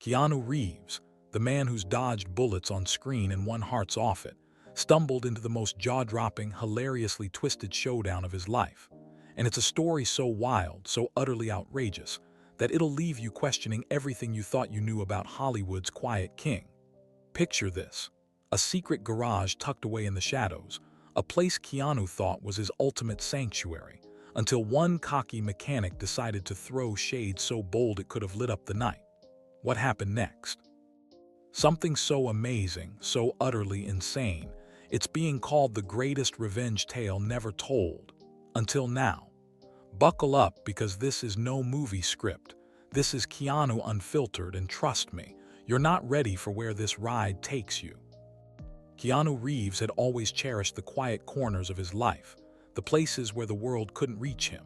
Keanu Reeves, the man who's dodged bullets on screen and won hearts off it, stumbled into the most jaw-dropping, hilariously twisted showdown of his life. And it's a story so wild, so utterly outrageous, that it'll leave you questioning everything you thought you knew about Hollywood's quiet king. Picture this: a secret garage tucked away in the shadows, a place Keanu thought was his ultimate sanctuary, until one cocky mechanic decided to throw shade so bold it could have lit up the night. What happened next? Something so amazing, so utterly insane, it's being called the greatest revenge tale never told. Until now. Buckle up, because this is no movie script. This is Keanu unfiltered, and trust me, you're not ready for where this ride takes you. Keanu Reeves had always cherished the quiet corners of his life, the places where the world couldn't reach him.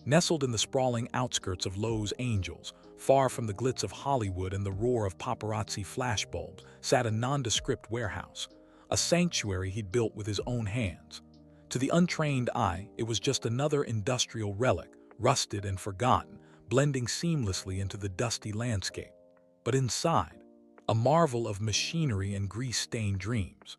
Nestled in the sprawling outskirts of Los Angeles, far from the glitz of Hollywood and the roar of paparazzi flashbulbs, sat a nondescript warehouse, a sanctuary he'd built with his own hands. To the untrained eye, it was just another industrial relic, rusted and forgotten, blending seamlessly into the dusty landscape. But inside, a marvel of machinery and grease-stained dreams.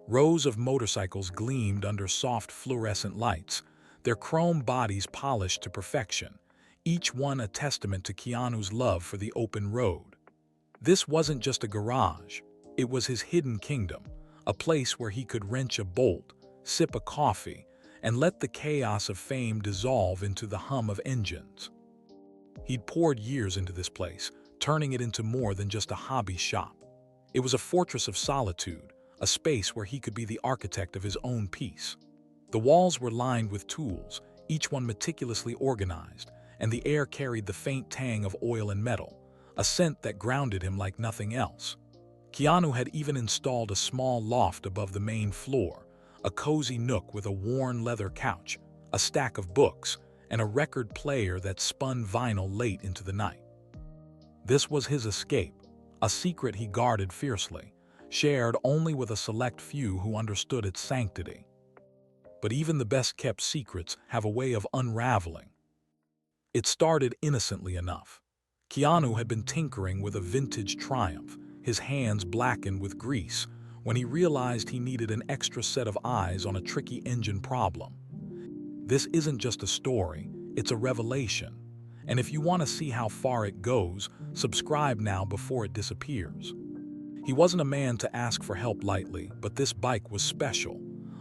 Rows of motorcycles gleamed under soft fluorescent lights, their chrome bodies polished to perfection, each one a testament to Keanu's love for the open road. This wasn't just a garage, it was his hidden kingdom, a place where he could wrench a bolt, sip a coffee, and let the chaos of fame dissolve into the hum of engines. He'd poured years into this place, turning it into more than just a hobby shop. It was a fortress of solitude, a space where he could be the architect of his own peace. The walls were lined with tools, each one meticulously organized, and the air carried the faint tang of oil and metal, a scent that grounded him like nothing else. Keanu had even installed a small loft above the main floor, a cozy nook with a worn leather couch, a stack of books, and a record player that spun vinyl late into the night. This was his escape, a secret he guarded fiercely, shared only with a select few who understood its sanctity. But even the best-kept secrets have a way of unraveling. It started innocently enough. Keanu had been tinkering with a vintage Triumph, his hands blackened with grease, when he realized he needed an extra set of eyes on a tricky engine problem. This isn't just a story, it's a revelation. And if you want to see how far it goes, subscribe now before it disappears. He wasn't a man to ask for help lightly, but this bike was special.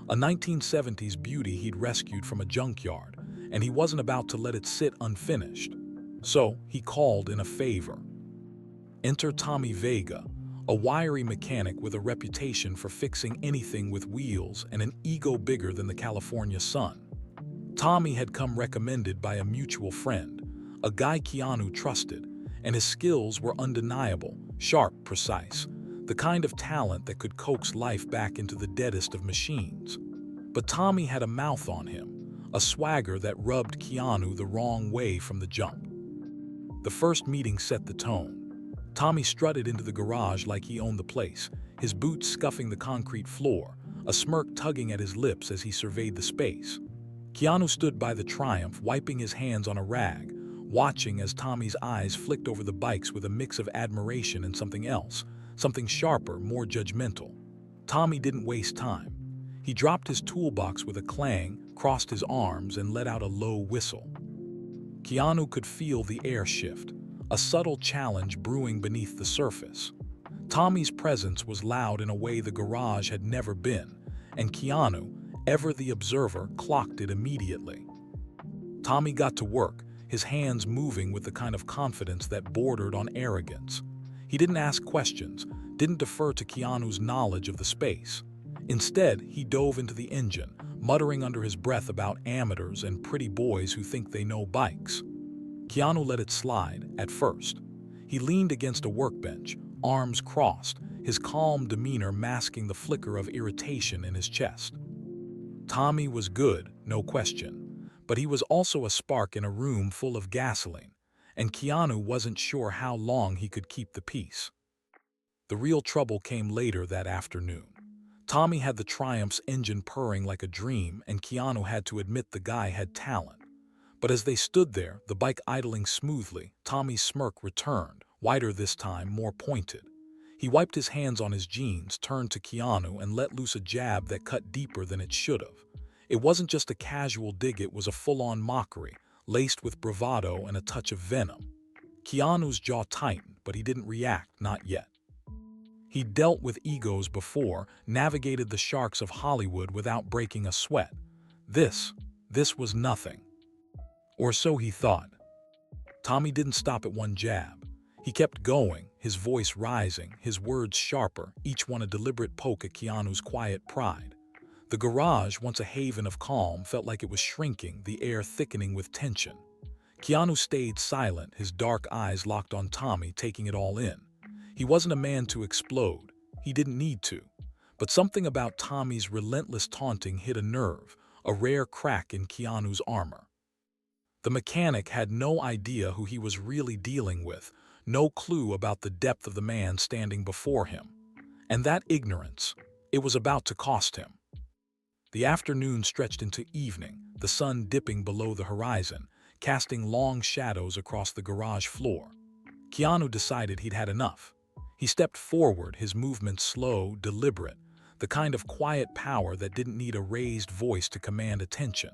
A 1970s beauty he'd rescued from a junkyard, and he wasn't about to let it sit unfinished. So he called in a favor. Enter Tommy Vega, a wiry mechanic with a reputation for fixing anything with wheels and an ego bigger than the California sun. Tommy had come recommended by a mutual friend, a guy Keanu trusted, and his skills were undeniable, sharp, precise, the kind of talent that could coax life back into the deadest of machines. But Tommy had a mouth on him, a swagger that rubbed Keanu the wrong way from the jump. The first meeting set the tone. Tommy strutted into the garage like he owned the place, his boots scuffing the concrete floor, a smirk tugging at his lips as he surveyed the space. Keanu stood by the Triumph, wiping his hands on a rag, watching as Tommy's eyes flicked over the bikes with a mix of admiration and something else, something sharper, more judgmental. Tommy didn't waste time. He dropped his toolbox with a clang, crossed his arms, and let out a low whistle. Keanu could feel the air shift, a subtle challenge brewing beneath the surface. Tommy's presence was loud in a way the garage had never been, and Keanu, ever the observer, clocked it immediately. Tommy got to work, his hands moving with the kind of confidence that bordered on arrogance. He didn't ask questions, didn't defer to Keanu's knowledge of the space. Instead, he dove into the engine, muttering under his breath about amateurs and pretty boys who think they know bikes. Keanu let it slide, at first. He leaned against a workbench, arms crossed, his calm demeanor masking the flicker of irritation in his chest. Tommy was good, no question, but he was also a spark in a room full of gasoline, and Keanu wasn't sure how long he could keep the peace. The real trouble came later that afternoon. Tommy had the Triumph's engine purring like a dream, and Keanu had to admit the guy had talent. But as they stood there, the bike idling smoothly, Tommy's smirk returned, wider this time, more pointed. He wiped his hands on his jeans, turned to Keanu, and let loose a jab that cut deeper than it should have. It wasn't just a casual dig, it was a full-on mockery, laced with bravado and a touch of venom. Keanu's jaw tightened, but he didn't react, not yet. He'd dealt with egos before, navigated the sharks of Hollywood without breaking a sweat. This was nothing. Or so he thought. Tommy didn't stop at one jab. He kept going, his voice rising, his words sharper, each one a deliberate poke at Keanu's quiet pride. The garage, once a haven of calm, felt like it was shrinking, the air thickening with tension. Keanu stayed silent, his dark eyes locked on Tommy, taking it all in. He wasn't a man to explode. He didn't need to. But something about Tommy's relentless taunting hit a nerve, a rare crack in Keanu's armor. The mechanic had no idea who he was really dealing with, no clue about the depth of the man standing before him. And that ignorance, it was about to cost him. The afternoon stretched into evening, the sun dipping below the horizon, casting long shadows across the garage floor. Keanu decided he'd had enough. He stepped forward, his movements slow, deliberate, the kind of quiet power that didn't need a raised voice to command attention.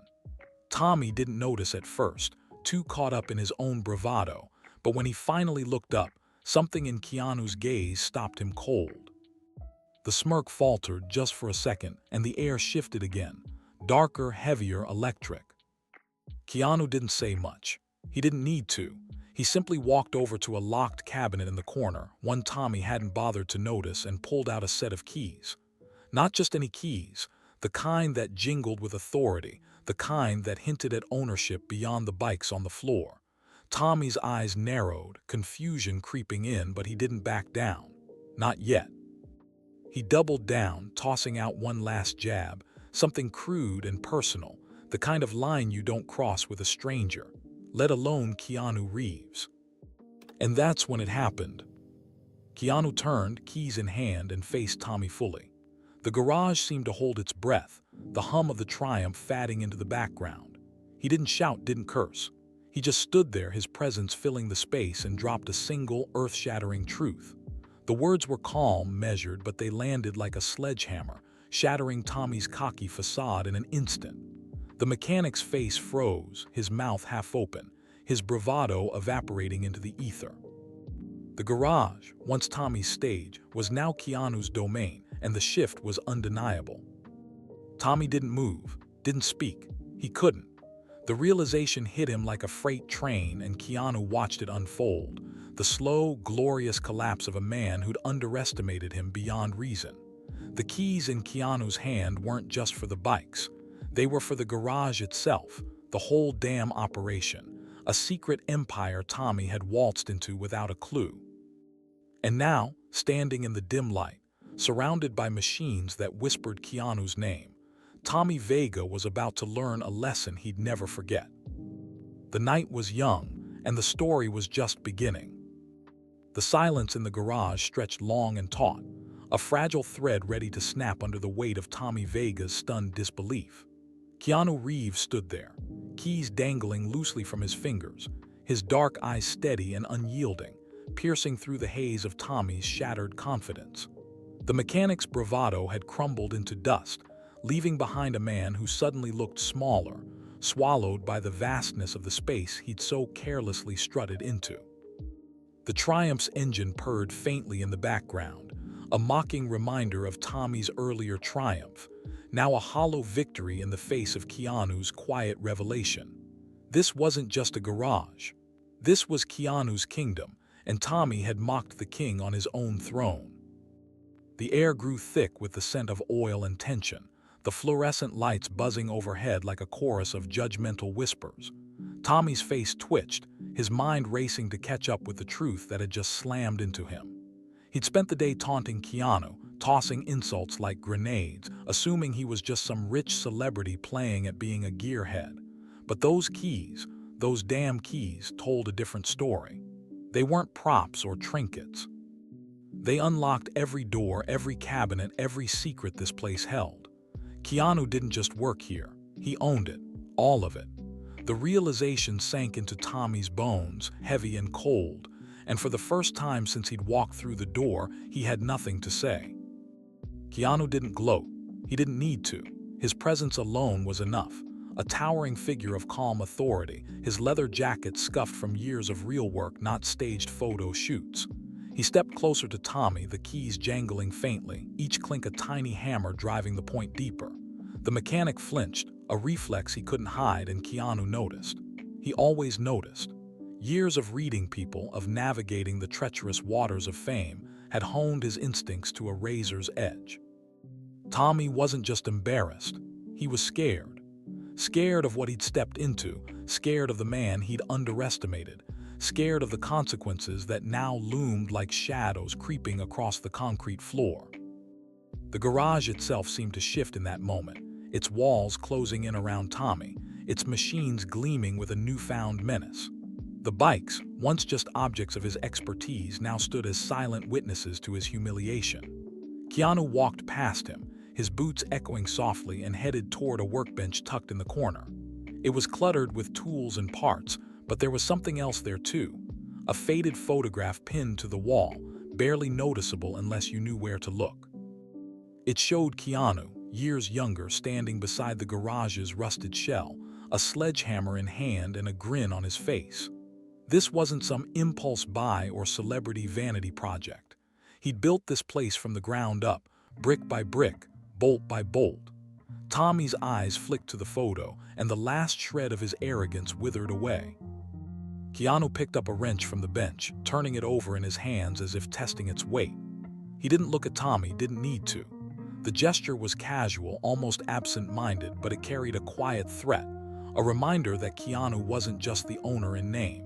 Tommy didn't notice at first, too caught up in his own bravado, but when he finally looked up, something in Keanu's gaze stopped him cold. The smirk faltered just for a second, and the air shifted again, darker, heavier, electric. Keanu didn't say much. He didn't need to. He simply walked over to a locked cabinet in the corner, one Tommy hadn't bothered to notice, and pulled out a set of keys. Not just any keys, the kind that jingled with authority, the kind that hinted at ownership beyond the bikes on the floor. Tommy's eyes narrowed, confusion creeping in, but he didn't back down. Not yet. He doubled down, tossing out one last jab, something crude and personal, the kind of line you don't cross with a stranger, let alone Keanu Reeves. And that's when it happened. Keanu turned, keys in hand, and faced Tommy fully. The garage seemed to hold its breath, the hum of the Triumph fading into the background. He didn't shout, didn't curse. He just stood there, his presence filling the space, and dropped a single, earth-shattering truth. The words were calm, measured, but they landed like a sledgehammer, shattering Tommy's cocky facade in an instant. The mechanic's face froze, his mouth half open, his bravado evaporating into the ether. The garage, once Tommy's stage, was now Keanu's domain, and the shift was undeniable. Tommy didn't move, didn't speak. He couldn't. The realization hit him like a freight train, and Keanu watched it unfold, the slow, glorious collapse of a man who'd underestimated him beyond reason. The keys in Keanu's hand weren't just for the bikes. They were for the garage itself, the whole damn operation, a secret empire Tommy had waltzed into without a clue. And now, standing in the dim light, surrounded by machines that whispered Keanu's name, Tommy Vega was about to learn a lesson he'd never forget. The night was young, and the story was just beginning. The silence in the garage stretched long and taut, a fragile thread ready to snap under the weight of Tommy Vega's stunned disbelief. Keanu Reeves stood there, keys dangling loosely from his fingers, his dark eyes steady and unyielding, piercing through the haze of Tommy's shattered confidence. The mechanic's bravado had crumbled into dust, leaving behind a man who suddenly looked smaller, swallowed by the vastness of the space he'd so carelessly strutted into. The Triumph's engine purred faintly in the background, a mocking reminder of Tommy's earlier triumph, now a hollow victory in the face of Keanu's quiet revelation. This wasn't just a garage. This was Keanu's kingdom, and Tommy had mocked the king on his own throne. The air grew thick with the scent of oil and tension, the fluorescent lights buzzing overhead like a chorus of judgmental whispers. Tommy's face twitched, his mind racing to catch up with the truth that had just slammed into him. He'd spent the day taunting Keanu, tossing insults like grenades, assuming he was just some rich celebrity playing at being a gearhead. But those keys, those damn keys, told a different story. They weren't props or trinkets. They unlocked every door, every cabinet, every secret this place held. Keanu didn't just work here. He owned it, all of it. The realization sank into Tommy's bones, heavy and cold, and for the first time since he'd walked through the door, he had nothing to say. Keanu didn't gloat. He didn't need to. His presence alone was enough. A towering figure of calm authority, his leather jacket scuffed from years of real work, not staged photo shoots. He stepped closer to Tommy, the keys jangling faintly, each clink a tiny hammer driving the point deeper. The mechanic flinched, a reflex he couldn't hide, and Keanu noticed. He always noticed. Years of reading people, of navigating the treacherous waters of fame, had honed his instincts to a razor's edge. Tommy wasn't just embarrassed. He was scared. Scared of what he'd stepped into, scared of the man he'd underestimated, scared of the consequences that now loomed like shadows creeping across the concrete floor. The garage itself seemed to shift in that moment, its walls closing in around Tommy, its machines gleaming with a newfound menace. The bikes, once just objects of his expertise, now stood as silent witnesses to his humiliation. Keanu walked past him, his boots echoing softly, and headed toward a workbench tucked in the corner. It was cluttered with tools and parts, but there was something else there too. A faded photograph pinned to the wall, barely noticeable unless you knew where to look. It showed Keanu, years younger, standing beside the garage's rusted shell, a sledgehammer in hand and a grin on his face. This wasn't some impulse buy or celebrity vanity project. He'd built this place from the ground up, brick by brick, bolt by bolt. Tommy's eyes flicked to the photo, and the last shred of his arrogance withered away. Keanu picked up a wrench from the bench, turning it over in his hands as if testing its weight. He didn't look at Tommy, didn't need to. The gesture was casual, almost absent-minded, but it carried a quiet threat, a reminder that Keanu wasn't just the owner in name.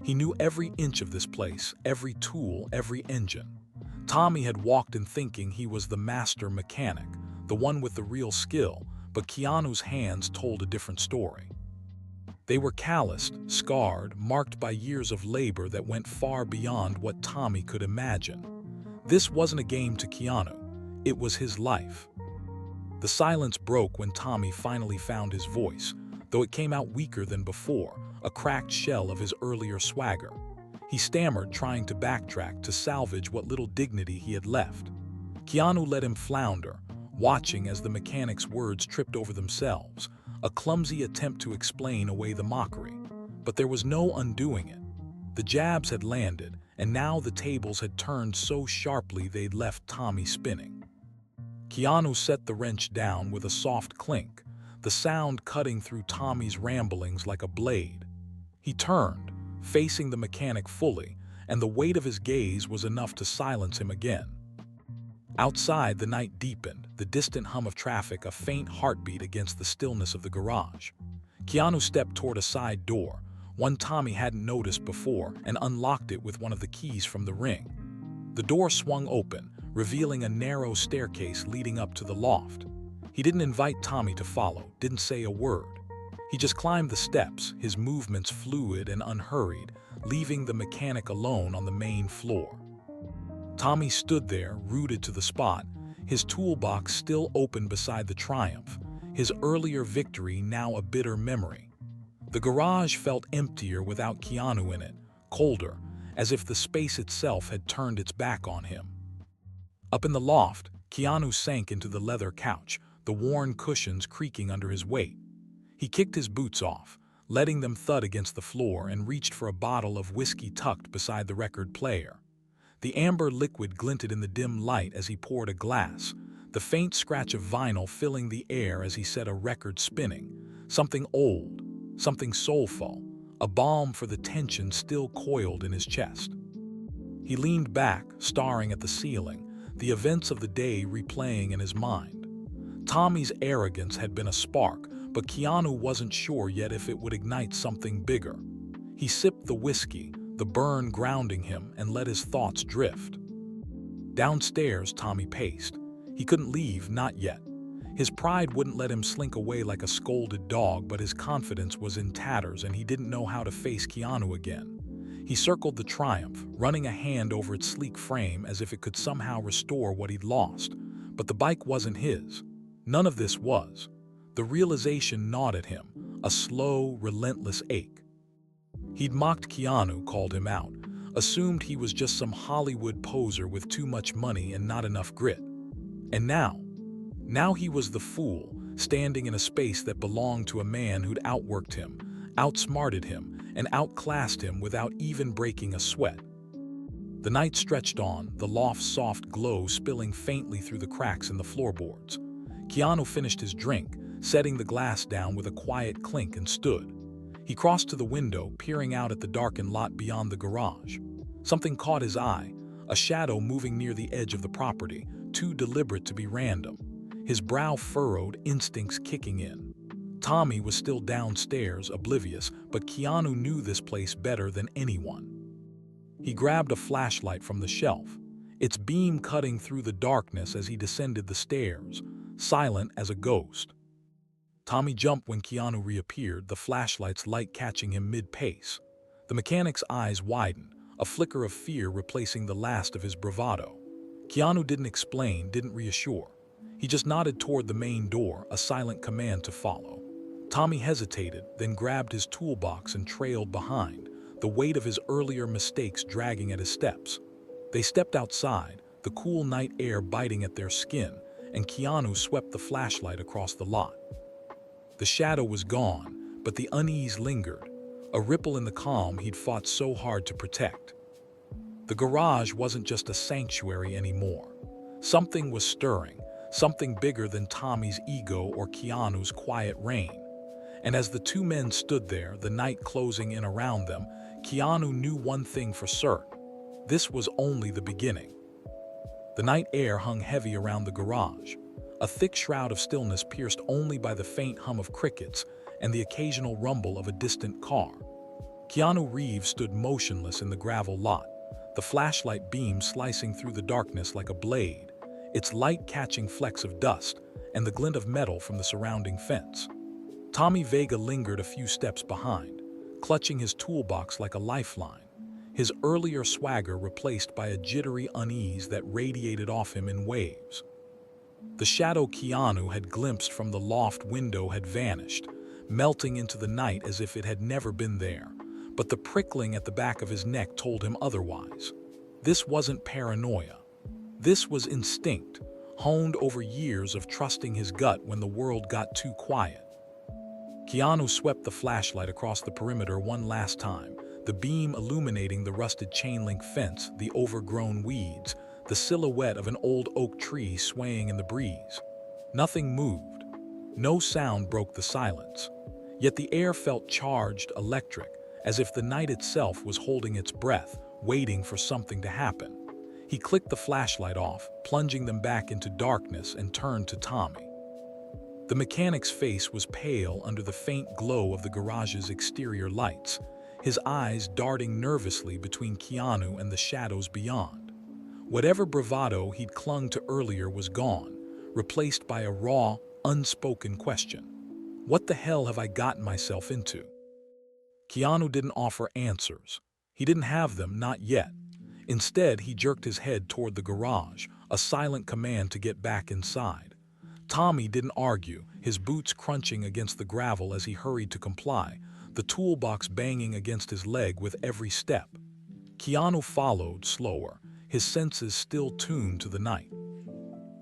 He knew every inch of this place, every tool, every engine. Tommy had walked in thinking he was the master mechanic, the one with the real skill, but Keanu's hands told a different story. They were calloused, scarred, marked by years of labor that went far beyond what Tommy could imagine. This wasn't a game to Keanu. It was his life. The silence broke when Tommy finally found his voice, though it came out weaker than before, a cracked shell of his earlier swagger. He stammered, trying to backtrack, to salvage what little dignity he had left. Keanu let him flounder, watching as the mechanic's words tripped over themselves, a clumsy attempt to explain away the mockery. But there was no undoing it. The jabs had landed, and now the tables had turned so sharply they'd left Tommy spinning. Keanu set the wrench down with a soft clink, the sound cutting through Tommy's ramblings like a blade. He turned, facing the mechanic fully, and the weight of his gaze was enough to silence him again. Outside, the night deepened, the distant hum of traffic a faint heartbeat against the stillness of the garage. Keanu stepped toward a side door, one Tommy hadn't noticed before, and unlocked it with one of the keys from the ring. The door swung open, revealing a narrow staircase leading up to the loft. He didn't invite Tommy to follow, didn't say a word. He just climbed the steps, his movements fluid and unhurried, leaving the mechanic alone on the main floor. Tommy stood there, rooted to the spot, his toolbox still open beside the Triumph, his earlier victory now a bitter memory. The garage felt emptier without Keanu in it, colder, as if the space itself had turned its back on him. Up in the loft, Keanu sank into the leather couch, the worn cushions creaking under his weight. He kicked his boots off, letting them thud against the floor, and reached for a bottle of whiskey tucked beside the record player. The amber liquid glinted in the dim light as he poured a glass, the faint scratch of vinyl filling the air as he set a record spinning, something old, something soulful, a balm for the tension still coiled in his chest. He leaned back, staring at the ceiling, the events of the day replaying in his mind. Tommy's arrogance had been a spark, but Keanu wasn't sure yet if it would ignite something bigger. He sipped the whiskey, the burn grounding him, and let his thoughts drift. Downstairs, Tommy paced. He couldn't leave, not yet. His pride wouldn't let him slink away like a scolded dog, but his confidence was in tatters and he didn't know how to face Keanu again. He circled the Triumph, running a hand over its sleek frame as if it could somehow restore what he'd lost. But the bike wasn't his. None of this was. The realization gnawed at him, a slow, relentless ache. He'd mocked Keanu, called him out, assumed he was just some Hollywood poser with too much money and not enough grit. And now he was the fool, standing in a space that belonged to a man who'd outworked him, outsmarted him, and outclassed him without even breaking a sweat. The night stretched on, the loft's soft glow spilling faintly through the cracks in the floorboards. Keanu finished his drink, setting the glass down with a quiet clink, and stood. He crossed to the window, peering out at the darkened lot beyond the garage. Something caught his eye, a shadow moving near the edge of the property, too deliberate to be random. His brow furrowed, instincts kicking in. Tommy was still downstairs, oblivious, but Keanu knew this place better than anyone. He grabbed a flashlight from the shelf, its beam cutting through the darkness as he descended the stairs, silent as a ghost. Tommy jumped when Keanu reappeared, the flashlight's light catching him mid-pace. The mechanic's eyes widened, a flicker of fear replacing the last of his bravado. Keanu didn't explain, didn't reassure. He just nodded toward the main door, a silent command to follow. Tommy hesitated, then grabbed his toolbox and trailed behind, the weight of his earlier mistakes dragging at his steps. They stepped outside, the cool night air biting at their skin, and Keanu swept the flashlight across the lot. The shadow was gone, but the unease lingered, a ripple in the calm he'd fought so hard to protect. The garage wasn't just a sanctuary anymore. Something was stirring, something bigger than Tommy's ego or Keanu's quiet reign. And as the two men stood there, the night closing in around them, Keanu knew one thing for certain. This was only the beginning. The night air hung heavy around the garage, a thick shroud of stillness pierced only by the faint hum of crickets and the occasional rumble of a distant car. Keanu Reeves stood motionless in the gravel lot, the flashlight beam slicing through the darkness like a blade, its light catching flecks of dust and the glint of metal from the surrounding fence. Tommy Vega lingered a few steps behind, clutching his toolbox like a lifeline, his earlier swagger replaced by a jittery unease that radiated off him in waves. The shadow Keanu had glimpsed from the loft window had vanished, melting into the night as if it had never been there, but the prickling at the back of his neck told him otherwise. This wasn't paranoia. This was instinct, honed over years of trusting his gut when the world got too quiet. Keanu swept the flashlight across the perimeter one last time, the beam illuminating the rusted chain-link fence, the overgrown weeds, the silhouette of an old oak tree swaying in the breeze. Nothing moved. No sound broke the silence. Yet the air felt charged, electric, as if the night itself was holding its breath, waiting for something to happen. He clicked the flashlight off, plunging them back into darkness, and turned to Tommy. The mechanic's face was pale under the faint glow of the garage's exterior lights, his eyes darting nervously between Keanu and the shadows beyond. Whatever bravado he'd clung to earlier was gone, replaced by a raw, unspoken question. What the hell have I gotten myself into? Keanu didn't offer answers. He didn't have them, not yet. Instead, he jerked his head toward the garage, a silent command to get back inside. Tommy didn't argue, his boots crunching against the gravel as he hurried to comply, the toolbox banging against his leg with every step. Keanu followed, slower, his senses still tuned to the night.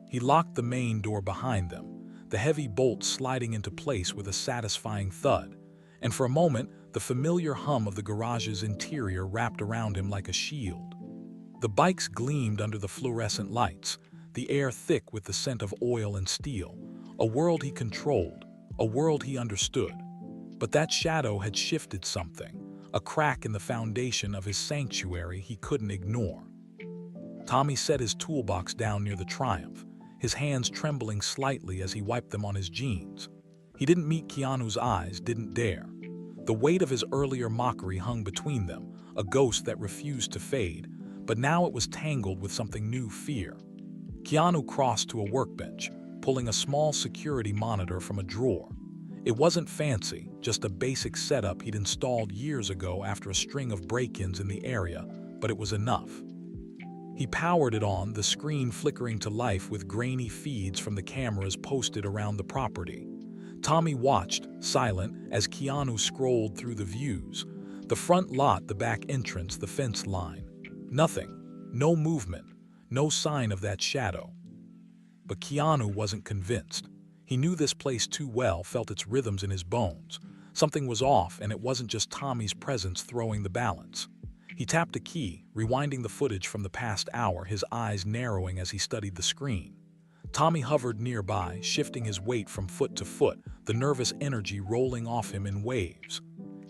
He locked the main door behind them, the heavy bolt sliding into place with a satisfying thud, and for a moment, the familiar hum of the garage's interior wrapped around him like a shield. The bikes gleamed under the fluorescent lights, the air thick with the scent of oil and steel, a world he controlled, a world he understood. But that shadow had shifted something, a crack in the foundation of his sanctuary he couldn't ignore. Tommy set his toolbox down near the Triumph, his hands trembling slightly as he wiped them on his jeans. He didn't meet Keanu's eyes, didn't dare. The weight of his earlier mockery hung between them, a ghost that refused to fade, but now it was tangled with something new, fear. Keanu crossed to a workbench, pulling a small security monitor from a drawer. It wasn't fancy, just a basic setup he'd installed years ago after a string of break-ins in the area, but it was enough. He powered it on, the screen flickering to life with grainy feeds from the cameras posted around the property. Tommy watched, silent, as Keanu scrolled through the views, The front lot, the back entrance, the fence line. Nothing. No movement. No sign of that shadow. But Keanu wasn't convinced. He knew this place too well, felt its rhythms in his bones. Something was off, and it wasn't just Tommy's presence throwing the balance. He tapped a key, rewinding the footage from the past hour, his eyes narrowing as he studied the screen. Tommy hovered nearby, shifting his weight from foot to foot, the nervous energy rolling off him in waves.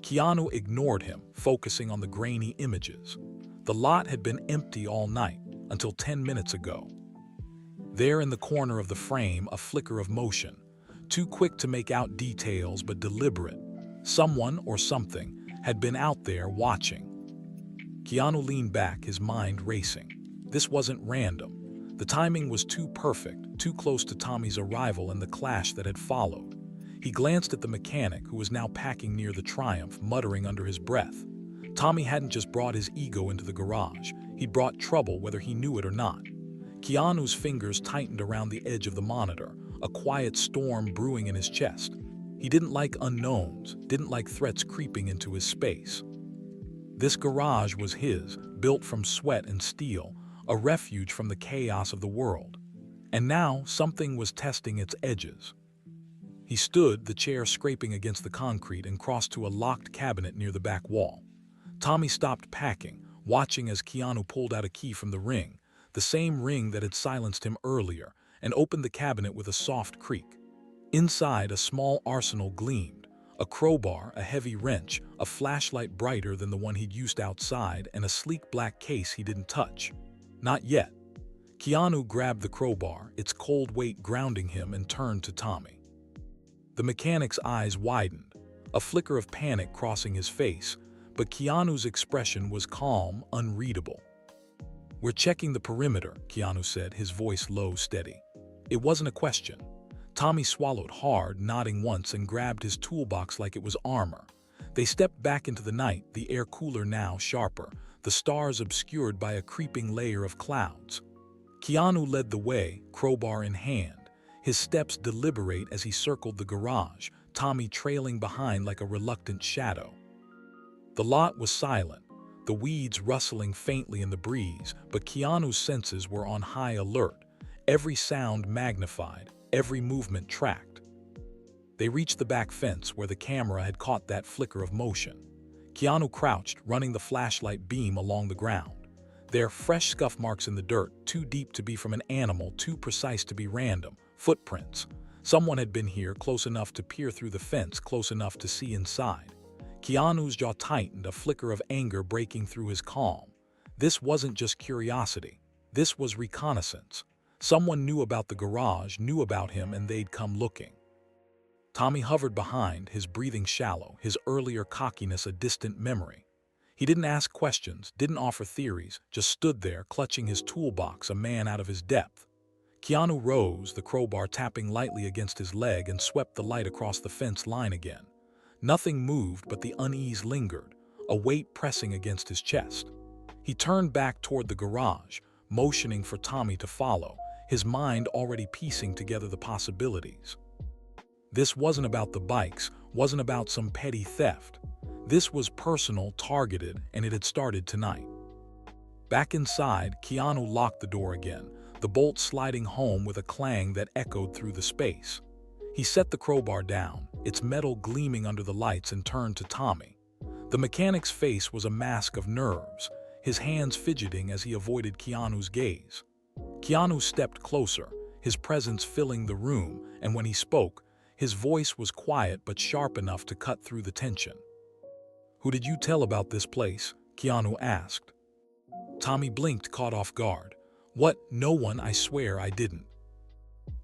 Keanu ignored him, focusing on the grainy images. The lot had been empty all night, until 10 minutes ago. There in the corner of the frame, a flicker of motion, too quick to make out details but deliberate. Someone or something had been out there watching. Keanu leaned back, his mind racing. This wasn't random. The timing was too perfect, too close to Tommy's arrival and the clash that had followed. He glanced at the mechanic, who was now packing near the Triumph, muttering under his breath. Tommy hadn't just brought his ego into the garage. He'd brought trouble, whether he knew it or not. Keanu's fingers tightened around the edge of the monitor, a quiet storm brewing in his chest. He didn't like unknowns, didn't like threats creeping into his space. This garage was his, built from sweat and steel, a refuge from the chaos of the world. And now something was testing its edges. He stood, the chair scraping against the concrete, and crossed to a locked cabinet near the back wall. Tommy stopped packing, watching as Keanu pulled out a key from the ring, the same ring that had silenced him earlier, and opened the cabinet with a soft creak. Inside, a small arsenal gleamed. A crowbar, a heavy wrench, a flashlight brighter than the one he'd used outside, and a sleek black case he didn't touch. Not yet. Keanu grabbed the crowbar, its cold weight grounding him, and turned to Tommy. The mechanic's eyes widened, a flicker of panic crossing his face, but Keanu's expression was calm, unreadable. "We're checking the perimeter," Keanu said, his voice low, steady. It wasn't a question. Tommy swallowed hard, nodding once, and grabbed his toolbox like it was armor. They stepped back into the night, the air cooler now, sharper, the stars obscured by a creeping layer of clouds. Keanu led the way, crowbar in hand, his steps deliberate as he circled the garage, Tommy trailing behind like a reluctant shadow. The lot was silent, the weeds rustling faintly in the breeze, but Keanu's senses were on high alert, every sound magnified, every movement tracked. They reached the back fence where the camera had caught that flicker of motion. Keanu crouched, running the flashlight beam along the ground. There, fresh scuff marks in the dirt, too deep to be from an animal, too precise to be random. Footprints. Someone had been here, close enough to peer through the fence, close enough to see inside. Keanu's jaw tightened, a flicker of anger breaking through his calm. This wasn't just curiosity. This was reconnaissance. Someone knew about the garage, knew about him, and they'd come looking. Tommy hovered behind, his breathing shallow, his earlier cockiness a distant memory. He didn't ask questions, didn't offer theories, just stood there, clutching his toolbox, a man out of his depth. Keanu rose, the crowbar tapping lightly against his leg, and swept the light across the fence line again. Nothing moved, but the unease lingered, a weight pressing against his chest. He turned back toward the garage, motioning for Tommy to follow, his mind already piecing together the possibilities. This wasn't about the bikes, wasn't about some petty theft. This was personal, targeted, and it had started tonight. Back inside, Keanu locked the door again, the bolt sliding home with a clang that echoed through the space. He set the crowbar down, its metal gleaming under the lights, and turned to Tommy. The mechanic's face was a mask of nerves, his hands fidgeting as he avoided Keanu's gaze. Keanu stepped closer, his presence filling the room, and when he spoke, his voice was quiet but sharp enough to cut through the tension. "Who did you tell about this place?" Keanu asked. Tommy blinked, caught off guard. "What? No one, I swear I didn't."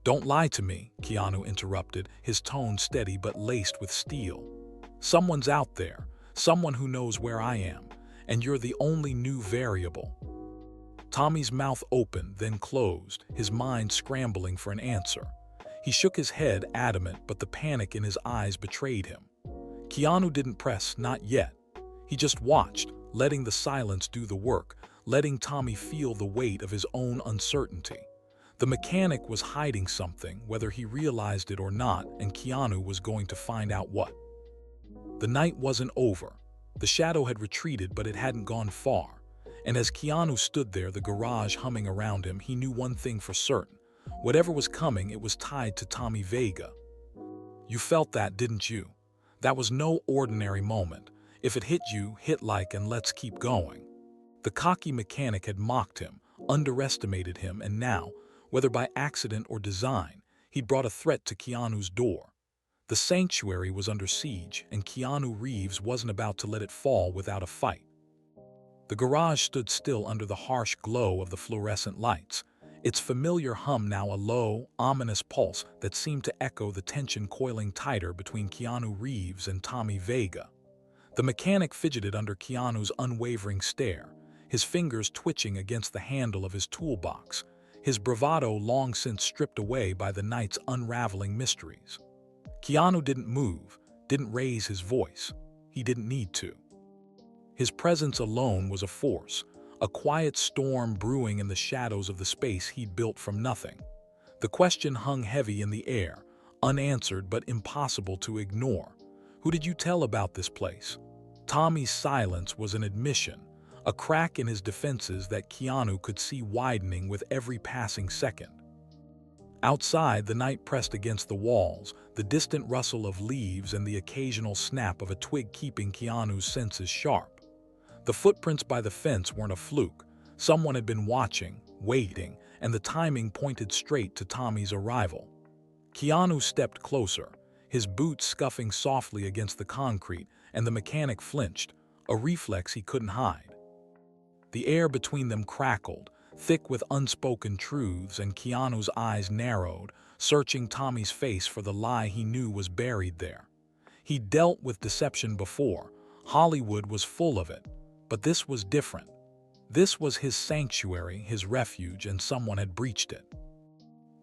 "Don't lie to me," Keanu interrupted, his tone steady but laced with steel. "Someone's out there, someone who knows where I am, and you're the only new variable." Tommy's mouth opened, then closed, his mind scrambling for an answer. He shook his head, adamant, but the panic in his eyes betrayed him. Keanu didn't press, not yet. He just watched, letting the silence do the work, letting Tommy feel the weight of his own uncertainty. The mechanic was hiding something, whether he realized it or not, and Keanu was going to find out what. The night wasn't over. The shadow had retreated, but it hadn't gone far. And as Keanu stood there, the garage humming around him, he knew one thing for certain. Whatever was coming, it was tied to Tommy Vega. You felt that, didn't you? That was no ordinary moment. If it hit you, hit like and let's keep going. The cocky mechanic had mocked him, underestimated him, and now, whether by accident or design, he'd brought a threat to Keanu's door. The sanctuary was under siege, and Keanu Reeves wasn't about to let it fall without a fight. The garage stood still under the harsh glow of the fluorescent lights, its familiar hum now a low, ominous pulse that seemed to echo the tension coiling tighter between Keanu Reeves and Tommy Vega. The mechanic fidgeted under Keanu's unwavering stare, his fingers twitching against the handle of his toolbox, his bravado long since stripped away by the night's unraveling mysteries. Keanu didn't move, didn't raise his voice. He didn't need to. His presence alone was a force, a quiet storm brewing in the shadows of the space he'd built from nothing. The question hung heavy in the air, unanswered but impossible to ignore. Who did you tell about this place? Tommy's silence was an admission, a crack in his defenses that Keanu could see widening with every passing second. Outside, the night pressed against the walls, the distant rustle of leaves and the occasional snap of a twig keeping Keanu's senses sharp. The footprints by the fence weren't a fluke. Someone had been watching, waiting, and the timing pointed straight to Tommy's arrival. Keanu stepped closer, his boots scuffing softly against the concrete, and the mechanic flinched, a reflex he couldn't hide. The air between them crackled, thick with unspoken truths, and Keanu's eyes narrowed, searching Tommy's face for the lie he knew was buried there. He'd dealt with deception before. Hollywood was full of it. But this was different. This was his sanctuary, his refuge, and someone had breached it.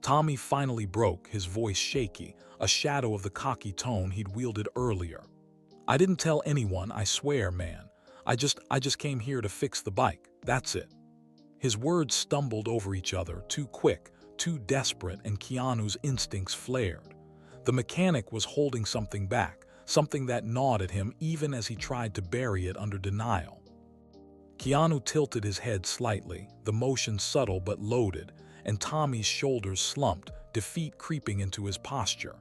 Tommy finally broke, his voice shaky, a shadow of the cocky tone he'd wielded earlier. I didn't tell anyone, I swear, man. I just came here to fix the bike. That's it. His words stumbled over each other, too quick, too desperate, and Keanu's instincts flared. The mechanic was holding something back, something that gnawed at him even as he tried to bury it under denial. Keanu tilted his head slightly, the motion subtle but loaded, and Tommy's shoulders slumped, defeat creeping into his posture.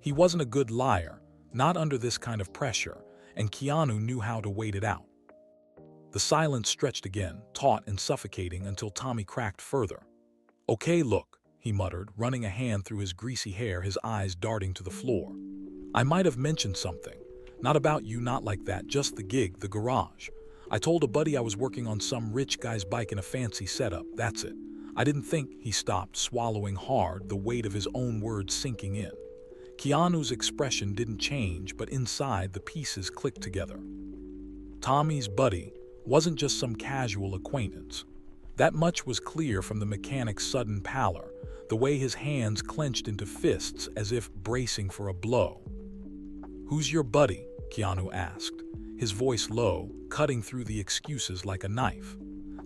He wasn't a good liar, not under this kind of pressure, and Keanu knew how to wait it out. The silence stretched again, taut and suffocating, until Tommy cracked further. Okay, look, he muttered, running a hand through his greasy hair, his eyes darting to the floor. I might have mentioned something. Not about you, not like that, just the gig, the garage. I told a buddy I was working on some rich guy's bike in a fancy setup, that's it. I didn't think. He stopped, swallowing hard, the weight of his own words sinking in. Keanu's expression didn't change, but inside the pieces clicked together. Tommy's buddy wasn't just some casual acquaintance. That much was clear from the mechanic's sudden pallor, the way his hands clenched into fists as if bracing for a blow. Who's your buddy? Keanu asked, his voice low, cutting through the excuses like a knife.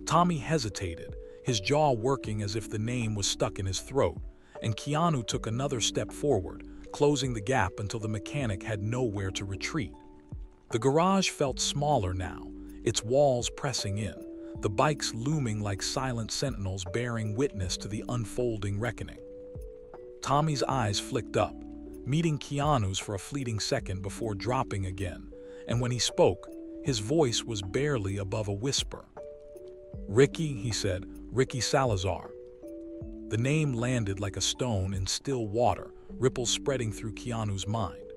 Tommy hesitated, his jaw working as if the name was stuck in his throat, and Keanu took another step forward, closing the gap until the mechanic had nowhere to retreat. The garage felt smaller now, its walls pressing in, the bikes looming like silent sentinels bearing witness to the unfolding reckoning. Tommy's eyes flicked up, meeting Keanu's for a fleeting second before dropping again, and when he spoke, his voice was barely above a whisper. Ricky, he said, Ricky Salazar. The name landed like a stone in still water, ripples spreading through Keanu's mind.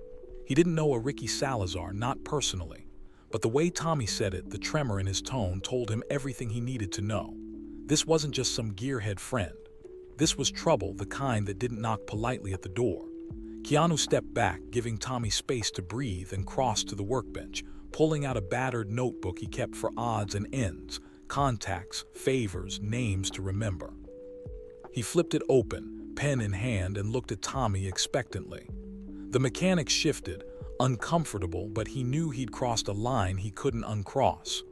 He didn't know a Ricky Salazar, not personally, but the way Tommy said it, the tremor in his tone, told him everything he needed to know. This wasn't just some gearhead friend. This was trouble, the kind that didn't knock politely at the door. Keanu stepped back, giving Tommy space to breathe, and crossed to the workbench, pulling out a battered notebook he kept for odds and ends, contacts, favors, names to remember. He flipped it open, pen in hand, and looked at Tommy expectantly. The mechanic shifted, uncomfortable, but he knew he'd crossed a line he couldn't uncross.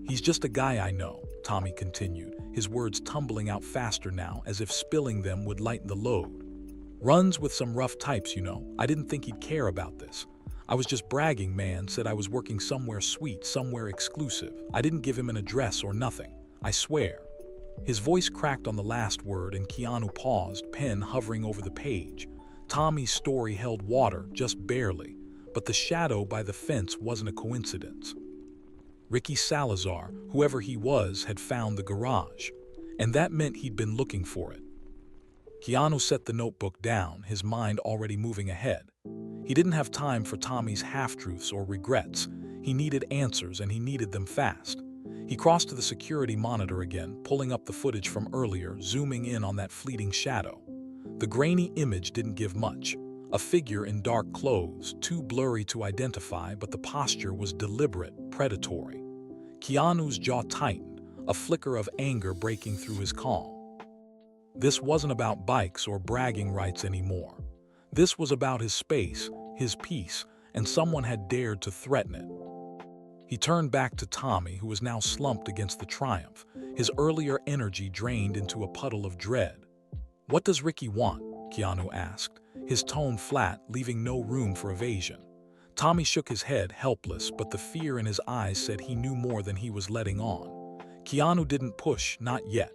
He's just a guy I know, Tommy continued, his words tumbling out faster now, as if spilling them would lighten the load. Runs with some rough types, you know. I didn't think he'd care about this. I was just bragging, man. Said I was working somewhere sweet, somewhere exclusive. I didn't give him an address or nothing. I swear." His voice cracked on the last word and Keanu paused, pen hovering over the page. Tommy's story held water, just barely, but the shadow by the fence wasn't a coincidence. Ricky Salazar, whoever he was, had found the garage, and that meant he'd been looking for it. Keanu set the notebook down, his mind already moving ahead. He didn't have time for Tommy's half-truths or regrets. He needed answers, and he needed them fast. He crossed to the security monitor again, pulling up the footage from earlier, zooming in on that fleeting shadow. The grainy image didn't give much. A figure in dark clothes, too blurry to identify, but the posture was deliberate, predatory. Keanu's jaw tightened, a flicker of anger breaking through his calm. This wasn't about bikes or bragging rights anymore. This was about his space, his peace, and someone had dared to threaten it. He turned back to Tommy, who was now slumped against the Triumph, his earlier energy drained into a puddle of dread. "What does Ricky want?" Keanu asked, his tone flat, leaving no room for evasion. Tommy shook his head, helpless, but the fear in his eyes said he knew more than he was letting on. Keanu didn't push, not yet.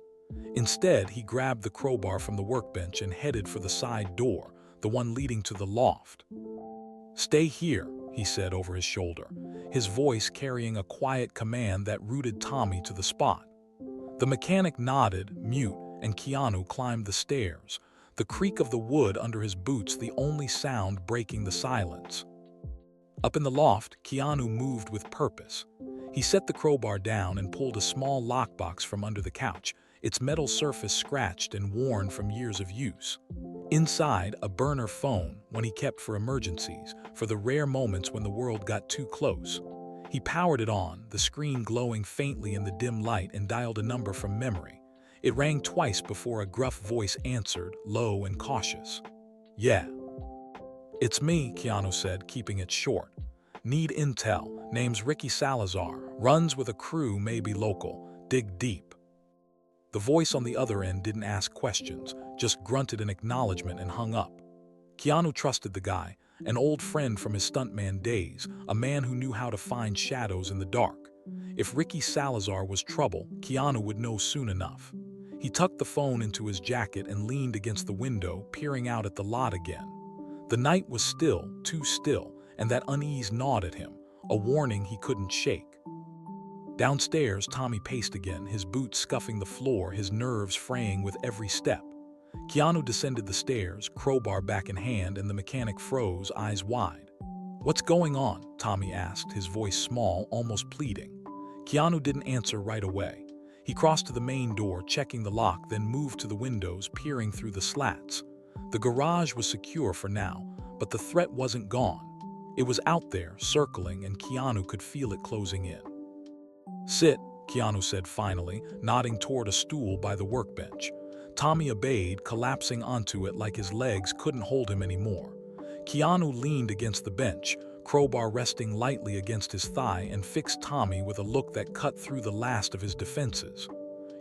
Instead, he grabbed the crowbar from the workbench and headed for the side door, the one leading to the loft. "Stay here," he said over his shoulder, his voice carrying a quiet command that rooted Tommy to the spot. The mechanic nodded, mute, and Keanu climbed the stairs, the creak of the wood under his boots the only sound breaking the silence. Up in the loft, Keanu moved with purpose. He set the crowbar down and pulled a small lockbox from under the couch, its metal surface scratched and worn from years of use. Inside, a burner phone, one he kept for emergencies, for the rare moments when the world got too close. He powered it on, the screen glowing faintly in the dim light, and dialed a number from memory. It rang twice before a gruff voice answered, low and cautious. "Yeah." "It's me," Keanu said, keeping it short. "Need intel. Name's Ricky Salazar. Runs with a crew, maybe local. Dig deep." The voice on the other end didn't ask questions, just grunted an acknowledgement and hung up. Keanu trusted the guy, an old friend from his stuntman days, a man who knew how to find shadows in the dark. If Ricky Salazar was trouble, Keanu would know soon enough. He tucked the phone into his jacket and leaned against the window, peering out at the lot again. The night was still, too still, and that unease gnawed at him, a warning he couldn't shake. Downstairs, Tommy paced again, his boots scuffing the floor, his nerves fraying with every step. Keanu descended the stairs, crowbar back in hand, and the mechanic froze, eyes wide. "What's going on?" Tommy asked, his voice small, almost pleading. Keanu didn't answer right away. He crossed to the main door, checking the lock, then moved to the windows, peering through the slats. The garage was secure for now, but the threat wasn't gone. It was out there, circling, and Keanu could feel it closing in. "Sit," Keanu said finally, nodding toward a stool by the workbench. Tommy obeyed, collapsing onto it like his legs couldn't hold him anymore. Keanu leaned against the bench, crowbar resting lightly against his thigh, and fixed Tommy with a look that cut through the last of his defenses.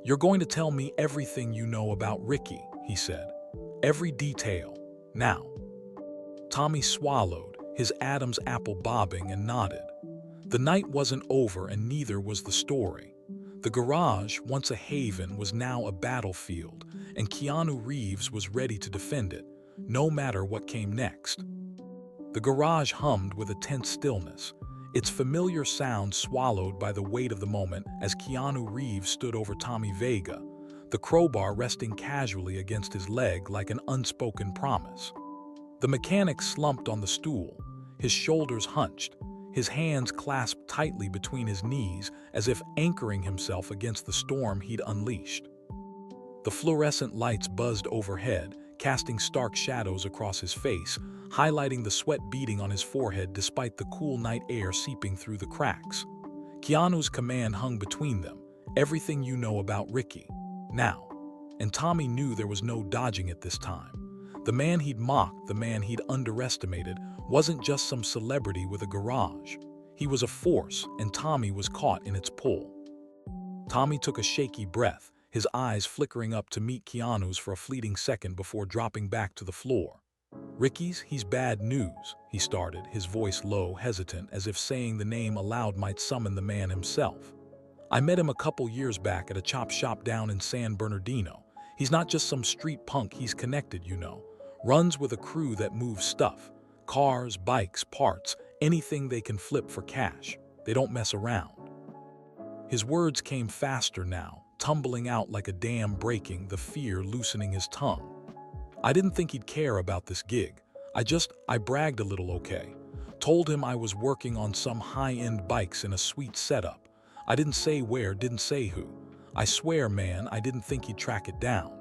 "You're going to tell me everything you know about Ricky," he said. "Every detail. Now." Tommy swallowed, his Adam's apple bobbing, and nodded. The night wasn't over, and neither was the story. The garage, once a haven, was now a battlefield, and Keanu Reeves was ready to defend it, no matter what came next. The garage hummed with a tense stillness, its familiar sound swallowed by the weight of the moment as Keanu Reeves stood over Tommy Vega, the crowbar resting casually against his leg like an unspoken promise. The mechanic slumped on the stool, his shoulders hunched, his hands clasped tightly between his knees as if anchoring himself against the storm he'd unleashed. The fluorescent lights buzzed overhead, casting stark shadows across his face, highlighting the sweat beading on his forehead despite the cool night air seeping through the cracks. Keanu's command hung between them, "Everything you know about Ricky. Now." And Tommy knew there was no dodging it this time. The man he'd mocked, the man he'd underestimated, wasn't just some celebrity with a garage. He was a force, and Tommy was caught in its pull. Tommy took a shaky breath, his eyes flickering up to meet Keanu's for a fleeting second before dropping back to the floor. "Ricky's, he's bad news," he started, his voice low, hesitant, as if saying the name aloud might summon the man himself. "I met him a couple years back at a chop shop down in San Bernardino. He's not just some street punk, he's connected, you know. Runs with a crew that moves stuff. Cars, bikes, parts, anything they can flip for cash. They don't mess around." His words came faster now, tumbling out like a dam breaking, the fear loosening his tongue. "I didn't think he'd care about this gig. I bragged a little, okay? Told him I was working on some high-end bikes in a sweet setup. I didn't say where, didn't say who. I swear, man, I didn't think he'd track it down."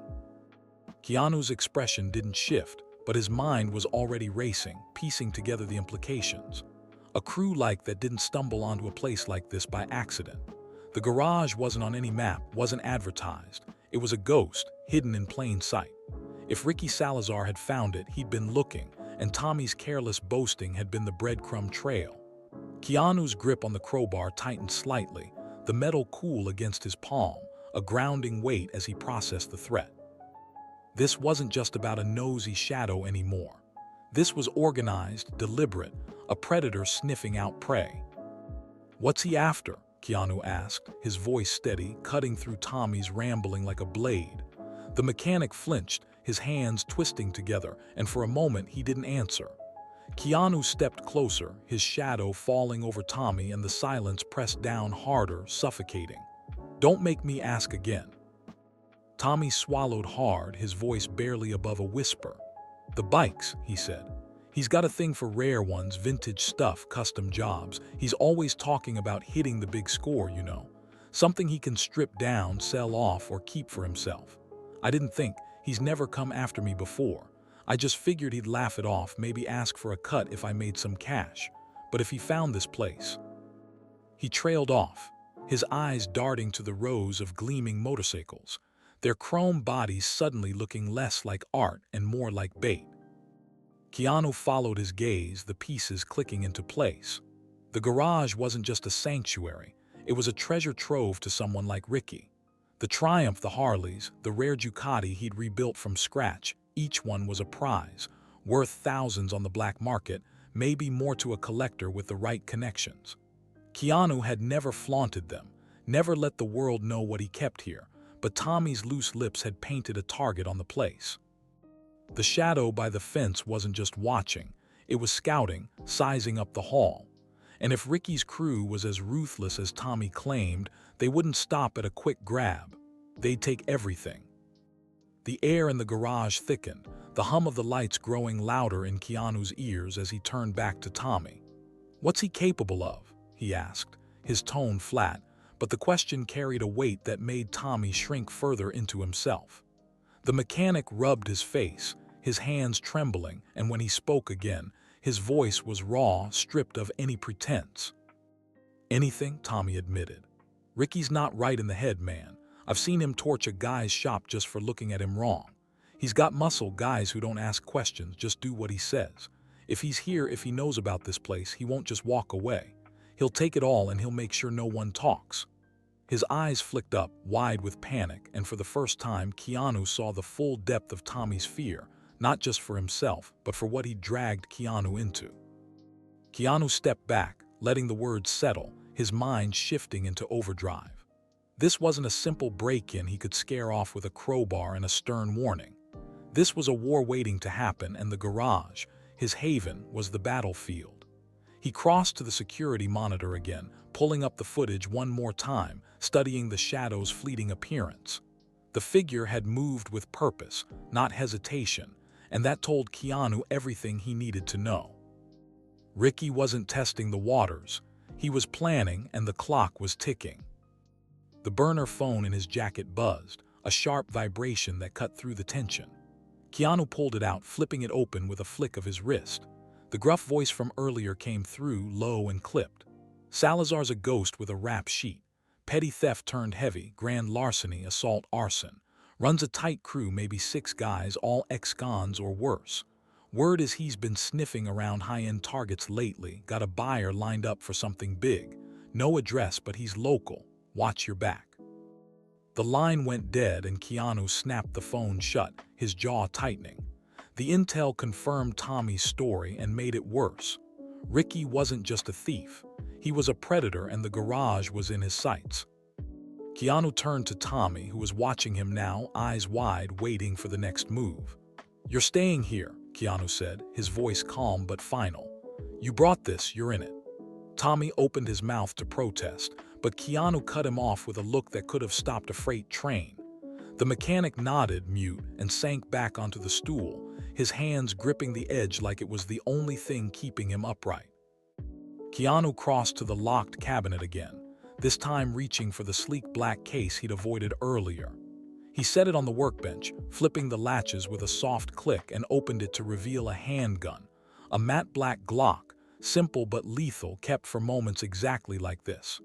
Keanu's expression didn't shift, but his mind was already racing, piecing together the implications. A crew like that didn't stumble onto a place like this by accident. The garage wasn't on any map, wasn't advertised. It was a ghost, hidden in plain sight. If Ricky Salazar had found it, he'd been looking, and Tommy's careless boasting had been the breadcrumb trail. Keanu's grip on the crowbar tightened slightly, the metal cool against his palm, a grounding weight as he processed the threat. This wasn't just about a nosy shadow anymore. This was organized, deliberate, a predator sniffing out prey. "What's he after?" Keanu asked, his voice steady, cutting through Tommy's rambling like a blade. The mechanic flinched, his hands twisting together, and for a moment he didn't answer. Keanu stepped closer, his shadow falling over Tommy, and the silence pressed down harder, suffocating. "Don't make me ask again." Tommy swallowed hard, his voice barely above a whisper. "The bikes," he said. "He's got a thing for rare ones, vintage stuff, custom jobs. He's always talking about hitting the big score, you know. Something he can strip down, sell off, or keep for himself. I didn't think, he's never come after me before. I just figured he'd laugh it off, maybe ask for a cut if I made some cash. But if he found this place..." He trailed off, his eyes darting to the rows of gleaming motorcycles, their chrome bodies suddenly looking less like art and more like bait. Keanu followed his gaze, the pieces clicking into place. The garage wasn't just a sanctuary, it was a treasure trove to someone like Ricky. The Triumph, the Harleys, the rare Ducati he'd rebuilt from scratch, each one was a prize, worth thousands on the black market, maybe more to a collector with the right connections. Keanu had never flaunted them, never let the world know what he kept here, but Tommy's loose lips had painted a target on the place. The shadow by the fence wasn't just watching, it was scouting, sizing up the haul. And if Ricky's crew was as ruthless as Tommy claimed, they wouldn't stop at a quick grab. They'd take everything. The air in the garage thickened, the hum of the lights growing louder in Keanu's ears as he turned back to Tommy. "What's he capable of?" he asked, his tone flat, but the question carried a weight that made Tommy shrink further into himself. The mechanic rubbed his face, his hands trembling, and when he spoke again, his voice was raw, stripped of any pretense. "Anything," Tommy admitted. "Ricky's not right in the head, man. I've seen him torch a guy's shop just for looking at him wrong. He's got muscle, guys who don't ask questions, just do what he says. If he's here, if he knows about this place, he won't just walk away. He'll take it all and he'll make sure no one talks." His eyes flicked up, wide with panic, and for the first time, Keanu saw the full depth of Tommy's fear, not just for himself, but for what he'd dragged Keanu into. Keanu stepped back, letting the words settle, his mind shifting into overdrive. This wasn't a simple break-in he could scare off with a crowbar and a stern warning. This was a war waiting to happen, and the garage, his haven, was the battlefield. He crossed to the security monitor again, pulling up the footage one more time, studying the shadow's fleeting appearance. The figure had moved with purpose, not hesitation, and that told Keanu everything he needed to know. Ricky wasn't testing the waters. He was planning, and the clock was ticking. The burner phone in his jacket buzzed, a sharp vibration that cut through the tension. Keanu pulled it out, flipping it open with a flick of his wrist. The gruff voice from earlier came through, low and clipped. "Salazar's a ghost with a rap sheet. Petty theft turned heavy, grand larceny, assault, arson. Runs a tight crew, maybe 6 guys, all ex-cons or worse. Word is he's been sniffing around high-end targets lately, got a buyer lined up for something big. No address, but he's local. Watch your back." The line went dead and Keanu snapped the phone shut, his jaw tightening. The intel confirmed Tommy's story and made it worse. Ricky wasn't just a thief. He was a predator and the garage was in his sights. Keanu turned to Tommy, who was watching him now, eyes wide, waiting for the next move. "You're staying here," Keanu said, his voice calm but final. "You brought this, you're in it." Tommy opened his mouth to protest, but Keanu cut him off with a look that could have stopped a freight train. The mechanic nodded, mute, and sank back onto the stool, his hands gripping the edge like it was the only thing keeping him upright. Keanu crossed to the locked cabinet again, this time reaching for the sleek black case he'd avoided earlier. He set it on the workbench, flipping the latches with a soft click, and opened it to reveal a handgun, a matte black Glock, simple but lethal, kept for moments exactly like this.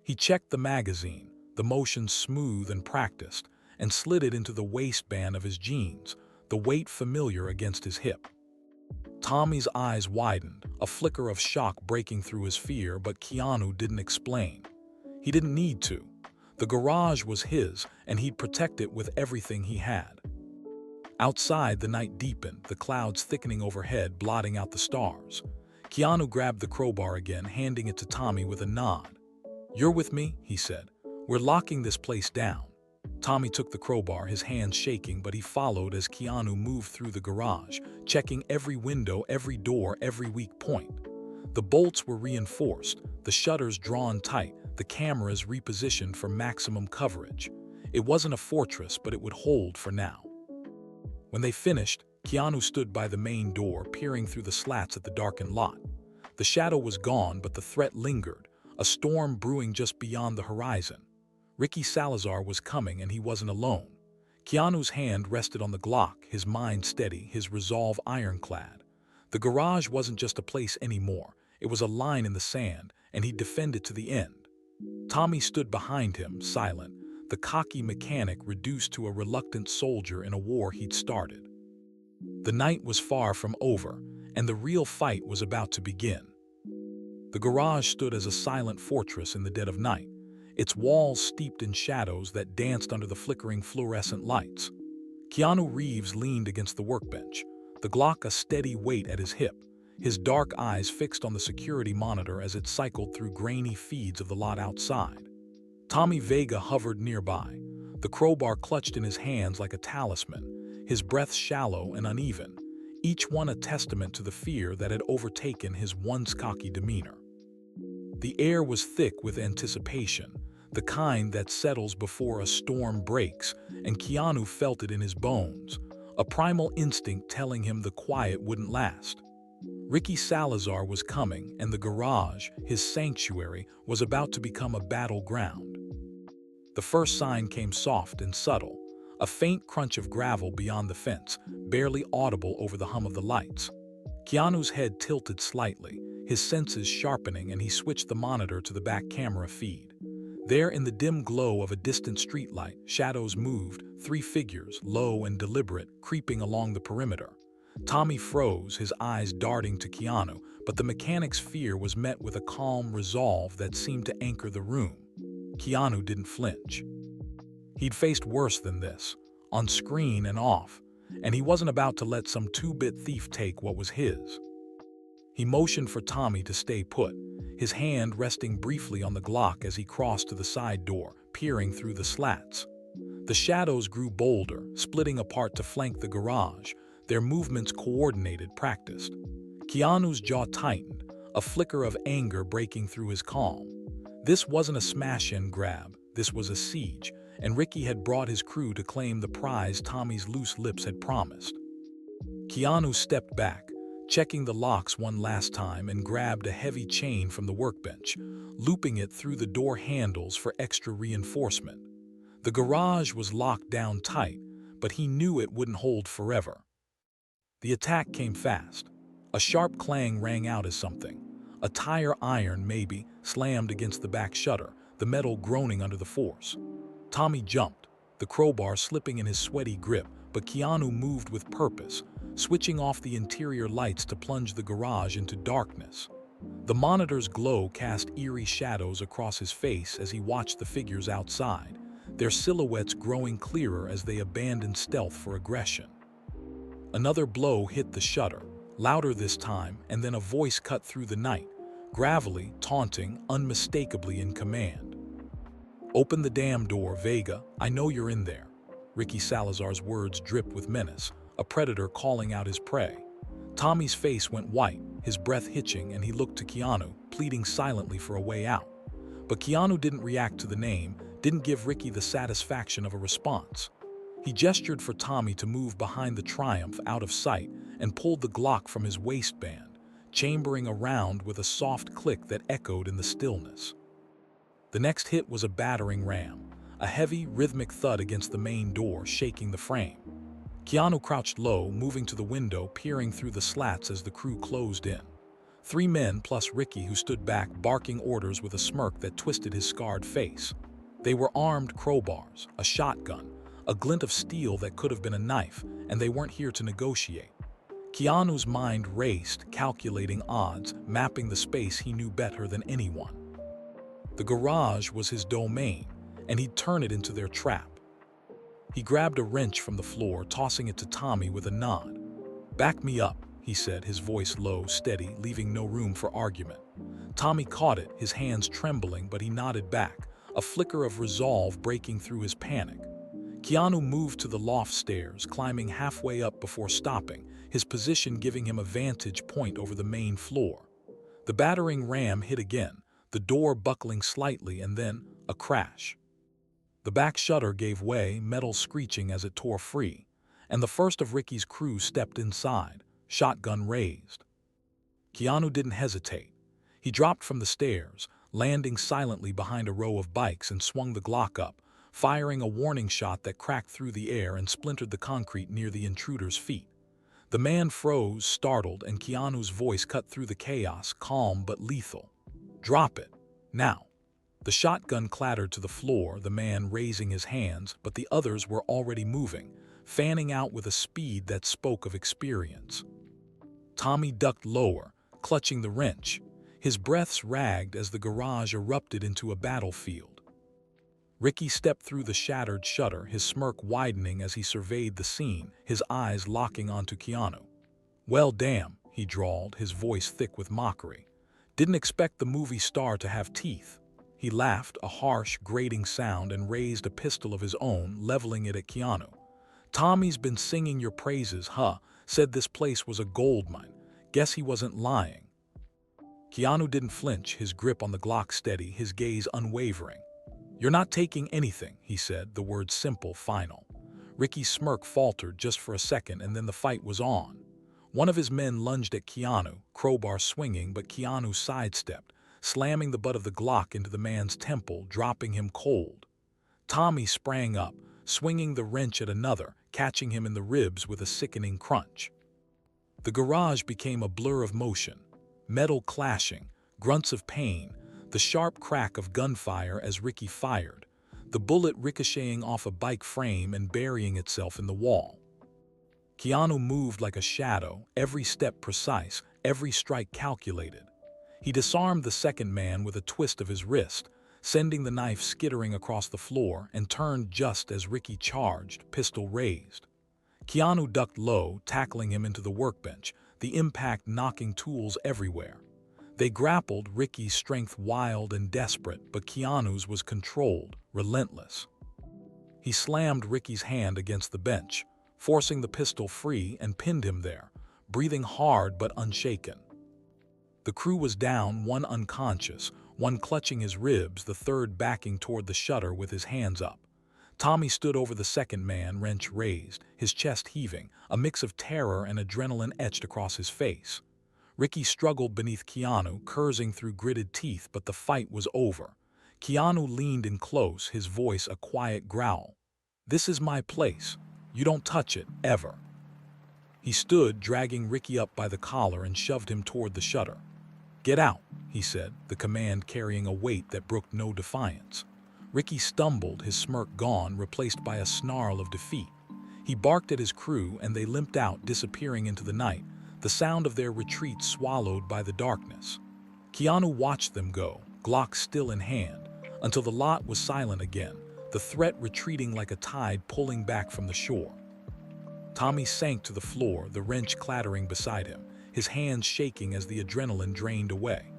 He checked the magazine, the motion smooth and practiced, and slid it into the waistband of his jeans, the weight familiar against his hip. Tommy's eyes widened, a flicker of shock breaking through his fear, but Keanu didn't explain. He didn't need to. The garage was his, and he'd protect it with everything he had. Outside, the night deepened, the clouds thickening overhead, blotting out the stars. Keanu grabbed the crowbar again, handing it to Tommy with a nod. "You're with me," he said. "We're locking this place down." Tommy took the crowbar, his hands shaking, but he followed as Keanu moved through the garage, checking every window, every door, every weak point. The bolts were reinforced, the shutters drawn tight, the cameras repositioned for maximum coverage. It wasn't a fortress, but it would hold for now. When they finished, Keanu stood by the main door, peering through the slats at the darkened lot. The shadow was gone, but the threat lingered, a storm brewing just beyond the horizon. Ricky Salazar was coming, and he wasn't alone. Keanu's hand rested on the Glock, his mind steady, his resolve ironclad. The garage wasn't just a place anymore. It was a line in the sand, and he'd defend it to the end. Tommy stood behind him, silent, the cocky mechanic reduced to a reluctant soldier in a war he'd started. The night was far from over, and the real fight was about to begin. The garage stood as a silent fortress in the dead of night, its walls steeped in shadows that danced under the flickering fluorescent lights. Keanu Reeves leaned against the workbench, the Glock a steady weight at his hip, his dark eyes fixed on the security monitor as it cycled through grainy feeds of the lot outside. Tommy Vega hovered nearby, the crowbar clutched in his hands like a talisman, his breath shallow and uneven, each one a testament to the fear that had overtaken his once cocky demeanor. The air was thick with anticipation, the kind that settles before a storm breaks, and Keanu felt it in his bones, a primal instinct telling him the quiet wouldn't last. Ricky Salazar was coming, and the garage, his sanctuary, was about to become a battleground. The first sign came soft and subtle, a faint crunch of gravel beyond the fence, barely audible over the hum of the lights. Keanu's head tilted slightly, his senses sharpening, and he switched the monitor to the back camera feed. There, in the dim glow of a distant streetlight, shadows moved, three figures, low and deliberate, creeping along the perimeter. Tommy froze, his eyes darting to Keanu, but the mechanic's fear was met with a calm resolve that seemed to anchor the room. Keanu didn't flinch. He'd faced worse than this, on screen and off, and he wasn't about to let some two-bit thief take what was his. He motioned for Tommy to stay put, his hand resting briefly on the Glock as he crossed to the side door, peering through the slats. The shadows grew bolder, splitting apart to flank the garage, their movements coordinated, practiced. Keanu's jaw tightened, a flicker of anger breaking through his calm. This wasn't a smash-in grab, this was a siege, and Ricky had brought his crew to claim the prize Tommy's loose lips had promised. Keanu stepped back, checking the locks one last time, and grabbed a heavy chain from the workbench, looping it through the door handles for extra reinforcement. The garage was locked down tight, but he knew it wouldn't hold forever. The attack came fast. A sharp clang rang out as something, a tire iron maybe, slammed against the back shutter, the metal groaning under the force. Tommy jumped, the crowbar slipping in his sweaty grip, but Keanu moved with purpose, switching off the interior lights to plunge the garage into darkness. The monitor's glow cast eerie shadows across his face as he watched the figures outside, their silhouettes growing clearer as they abandoned stealth for aggression. Another blow hit the shutter, louder this time, and then a voice cut through the night, gravelly, taunting, unmistakably in command. "Open the damn door, Vega. I know you're in there." Ricky Salazar's words dripped with menace, a predator calling out his prey. Tommy's face went white, his breath hitching, and he looked to Keanu, pleading silently for a way out. But Keanu didn't react to the name, didn't give Ricky the satisfaction of a response. He gestured for Tommy to move behind the Triumph out of sight and pulled the Glock from his waistband, chambering around with a soft click that echoed in the stillness. The next hit was a battering ram, a heavy, rhythmic thud against the main door, shaking the frame. Keanu crouched low, moving to the window, peering through the slats as the crew closed in. 3 men plus Ricky, who stood back, barking orders with a smirk that twisted his scarred face. They were armed crowbars, a shotgun, a glint of steel that could have been a knife, and they weren't here to negotiate. Keanu's mind raced, calculating odds, mapping the space he knew better than anyone. The garage was his domain, and he'd turn it into their trap. He grabbed a wrench from the floor, tossing it to Tommy with a nod. "Back me up," he said, his voice low, steady, leaving no room for argument. Tommy caught it, his hands trembling, but he nodded back, a flicker of resolve breaking through his panic. Keanu moved to the loft stairs, climbing halfway up before stopping, his position giving him a vantage point over the main floor. The battering ram hit again, the door buckling slightly, and then a crash. The back shutter gave way, metal screeching as it tore free, and the first of Ricky's crew stepped inside, shotgun raised. Keanu didn't hesitate. He dropped from the stairs, landing silently behind a row of bikes, and swung the Glock up, firing a warning shot that cracked through the air and splintered the concrete near the intruder's feet. The man froze, startled, and Keanu's voice cut through the chaos, calm but lethal. "Drop it, now." The shotgun clattered to the floor, the man raising his hands, but the others were already moving, fanning out with a speed that spoke of experience. Tommy ducked lower, clutching the wrench. His breaths ragged as the garage erupted into a battlefield. Ricky stepped through the shattered shutter, his smirk widening as he surveyed the scene, his eyes locking onto Keanu. "Well, damn," he drawled, his voice thick with mockery. "Didn't expect the movie star to have teeth." He laughed, a harsh, grating sound, and raised a pistol of his own, leveling it at Keanu. "Tommy's been singing your praises, huh? Said this place was a gold mine. Guess he wasn't lying." Keanu didn't flinch, his grip on the Glock steady, his gaze unwavering. "You're not taking anything," he said, the words simple, final. Ricky's smirk faltered just for a second, and then the fight was on. One of his men lunged at Keanu, crowbar swinging, but Keanu sidestepped, slamming the butt of the Glock into the man's temple, dropping him cold. Tommy sprang up, swinging the wrench at another, catching him in the ribs with a sickening crunch. The garage became a blur of motion, metal clashing, grunts of pain, the sharp crack of gunfire as Ricky fired, the bullet ricocheting off a bike frame and burying itself in the wall. Keanu moved like a shadow, every step precise, every strike calculated. He disarmed the second man with a twist of his wrist, sending the knife skittering across the floor, and turned just as Ricky charged, pistol raised. Keanu ducked low, tackling him into the workbench, the impact knocking tools everywhere. They grappled, Ricky's strength wild and desperate, but Keanu's was controlled, relentless. He slammed Ricky's hand against the bench, forcing the pistol free, and pinned him there, breathing hard but unshaken. The crew was down, one unconscious, one clutching his ribs, the third backing toward the shutter with his hands up. Tommy stood over the second man, wrench raised, his chest heaving, a mix of terror and adrenaline etched across his face. Ricky struggled beneath Keanu, cursing through gritted teeth, but the fight was over. Keanu leaned in close, his voice a quiet growl. "This is my place. You don't touch it, ever." He stood, dragging Ricky up by the collar, and shoved him toward the shutter. "Get out," he said, the command carrying a weight that brooked no defiance. Ricky stumbled, his smirk gone, replaced by a snarl of defeat. He barked at his crew, and they limped out, disappearing into the night, the sound of their retreat swallowed by the darkness. Keanu watched them go, Glock still in hand, until the lot was silent again, the threat retreating like a tide pulling back from the shore. Tommy sank to the floor, the wrench clattering beside him, his hands shaking as the adrenaline drained away.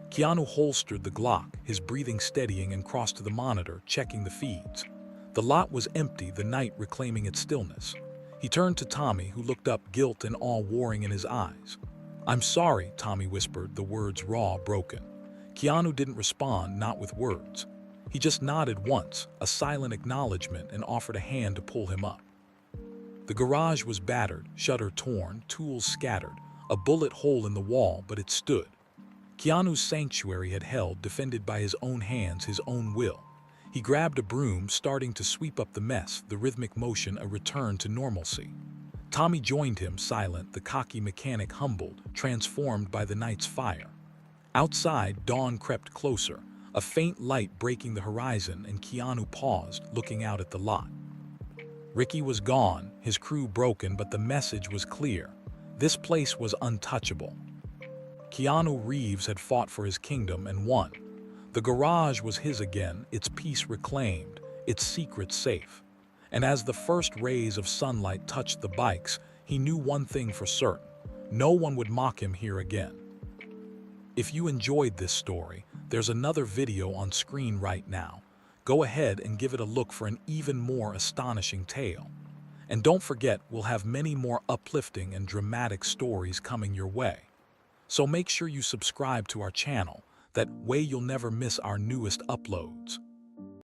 Keanu holstered the Glock, his breathing steadying, and crossed to the monitor, checking the feeds. The lot was empty, the night reclaiming its stillness. He turned to Tommy, who looked up, guilt and awe warring in his eyes. "I'm sorry," Tommy whispered, the words raw, broken. Keanu didn't respond, not with words. He just nodded once, a silent acknowledgement, and offered a hand to pull him up. The garage was battered, shutter torn, tools scattered, a bullet hole in the wall, but it stood. Keanu's sanctuary had held, defended by his own hands, his own will. He grabbed a broom, starting to sweep up the mess, the rhythmic motion a return to normalcy. Tommy joined him, silent, the cocky mechanic humbled, transformed by the night's fire. Outside, dawn crept closer, a faint light breaking the horizon, and Keanu paused, looking out at the lot. Ricky was gone, his crew broken, but the message was clear. This place was untouchable. Keanu Reeves had fought for his kingdom and won. The garage was his again, its peace reclaimed, its secrets safe. And as the first rays of sunlight touched the bikes, he knew one thing for certain: no one would mock him here again. If you enjoyed this story, there's another video on screen right now. Go ahead and give it a look for an even more astonishing tale. And don't forget, we'll have many more uplifting and dramatic stories coming your way. So make sure you subscribe to our channel, that way you'll never miss our newest uploads.